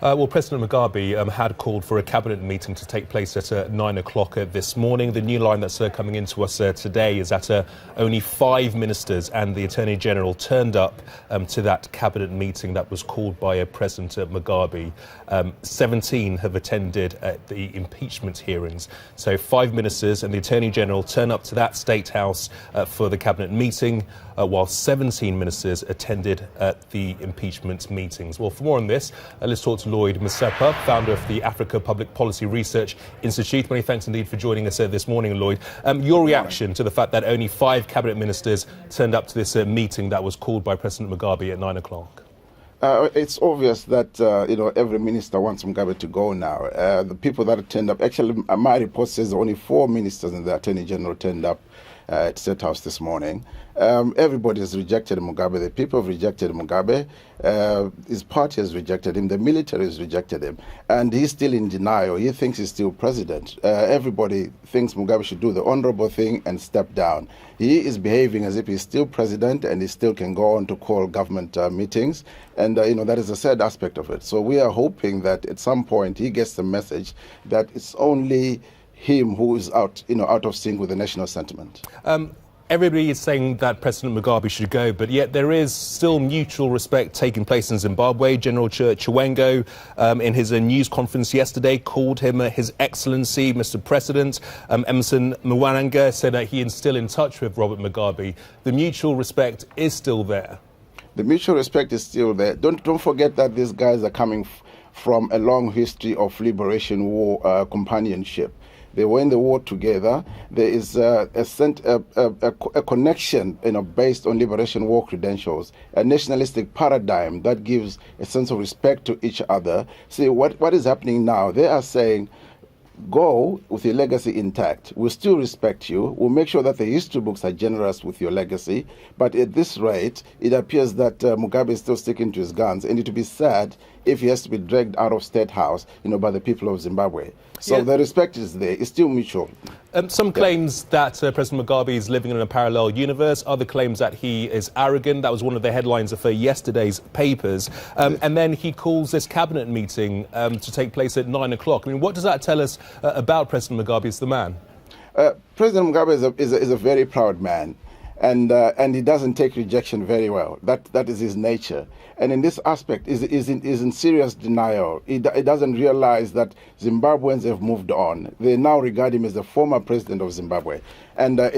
Well, President Mugabe had called for a cabinet meeting to take place at 9 o'clock this morning. The new line that's coming into us today is that only 5 ministers and the Attorney General turned up to that cabinet meeting that was called by President Mugabe. 17 have attended the impeachment hearings. So 5 ministers and the Attorney General turn up to that State House for the cabinet meeting, while 17 ministers attended the impeachment meetings. Well, for more on this, let's talk to Lloyd Msipa, founder of the Africa Public Policy Research Institute. Many thanks indeed for joining us this morning, Lloyd. Your reaction to the fact that only 5 cabinet ministers turned up to this meeting that was called by President Mugabe at 9 o'clock? It's obvious that, every minister wants Mugabe to go now. The people that turned up, actually, my report says only 4 ministers and the Attorney General turned up at State House this morning. Everybody has rejected Mugabe. The people have rejected Mugabe. His party has rejected him. The military has rejected him. And he's still in denial. He thinks he's still president. Everybody thinks Mugabe should do the honorable thing and step down. He is behaving as if he's still president and he still can go on to call government meetings. And, that is a sad aspect of it. So we are hoping that at some point he gets the message that it's only him who is out of sync with the national sentiment. Everybody is saying that President Mugabe should go, but yet there is still mutual respect taking place in Zimbabwe. General Chiwengo, in his news conference yesterday, called him His Excellency, Mr. President. Emerson Mnangagwa said that he is still in touch with Robert Mugabe. The mutual respect is still there. The mutual respect is still there. Don't forget that these guys are coming from a long history of liberation war companionship. They were in the war together. There is a connection, based on liberation war credentials, a nationalistic paradigm that gives a sense of respect to each other. See, what is happening now? They are saying, go with your legacy intact. We'll still respect you. We'll make sure that the history books are generous with your legacy. But at this rate, it appears that Mugabe is still sticking to his guns. And it would be sad if he has to be dragged out of State House, by the people of Zimbabwe. So the respect is there. It's still mutual. Some claims that President Mugabe is living in a parallel universe. Other claims that he is arrogant. That was one of the headlines of yesterday's papers. And then he calls this cabinet meeting to take place at 9 o'clock. I mean, what does that tell us about President Mugabe as the man? President Mugabe is a very proud man. And he doesn't take rejection very well. That is his nature. And in this aspect, is in serious denial. He doesn't realize that Zimbabweans have moved on. They now regard him as the former president of Zimbabwe. And that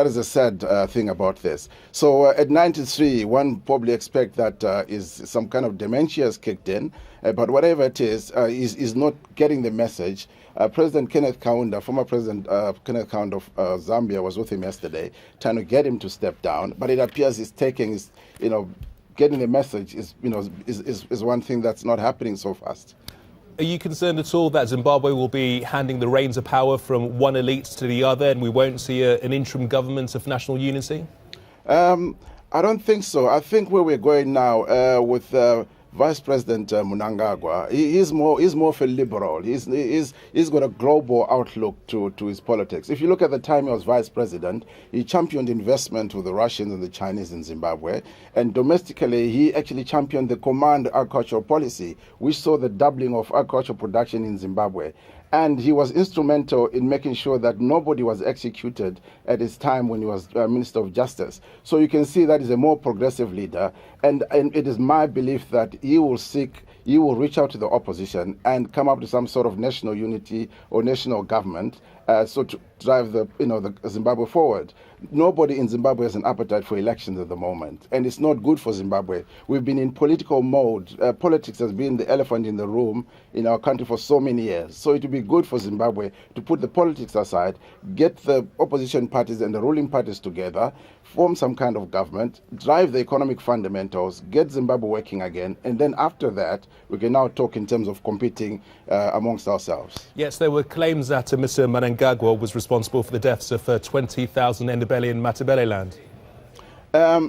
is a sad thing about this. So at 93, one probably expect that is some kind of dementia has kicked in. But whatever it is not getting the message. President Kenneth Kaunda, former President Kenneth Kaunda of Zambia, was with him yesterday, trying to get him to step down. But it appears he's taking, getting the message is one thing that's not happening so fast. Are you concerned at all that Zimbabwe will be handing the reins of power from one elite to the other, and we won't see an interim government of national unity? I don't think so. I think where we're going now with Vice President Mnangagwa, he's more of a liberal. He's got a global outlook to his politics. If you look at the time he was vice president, he championed investment with the Russians and the Chinese in Zimbabwe. And domestically, he actually championed the command agricultural policy, which saw the doubling of agricultural production in Zimbabwe. And he was instrumental in making sure that nobody was executed at his time when he was Minister of Justice. So you can see that he's a more progressive leader. And it is my belief that he will reach out to the opposition and come up with some sort of national unity or national government so to drive the Zimbabwe forward. Nobody in Zimbabwe has an appetite for elections at the moment, and it's not good for Zimbabwe. We've been in political mode. Politics has been the elephant in the room in our country for so many years. So it would be good for Zimbabwe to put the politics aside, get the opposition parties and the ruling parties together, form some kind of government, drive the economic fundamentals, get Zimbabwe working again, and then after that, we can now talk in terms of competing amongst ourselves. Yes, there were claims that Mr. Mnangagwa was responsible for the deaths of 20,000 Ndebele in Matabele land.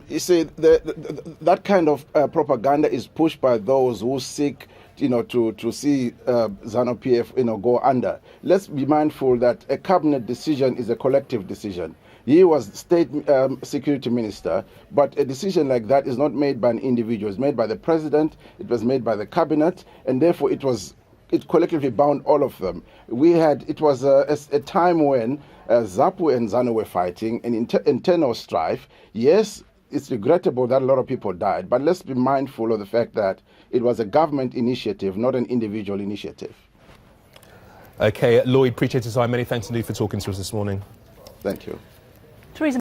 You see, that kind of propaganda is pushed by those who seek to see ZANU-PF, go under. Let's be mindful that a cabinet decision is a collective decision. He was state security minister, but a decision like that is not made by an individual. It's made by the president, it was made by the cabinet, and therefore it collectively bound all of them. It was a time when ZAPU and ZANU were fighting, an internal strife. Yes, it's regrettable that a lot of people died, but let's be mindful of the fact that it was a government initiative, not an individual initiative. Okay, Lloyd, appreciate your time. Many thanks indeed for talking to us this morning. Thank you. Teresa.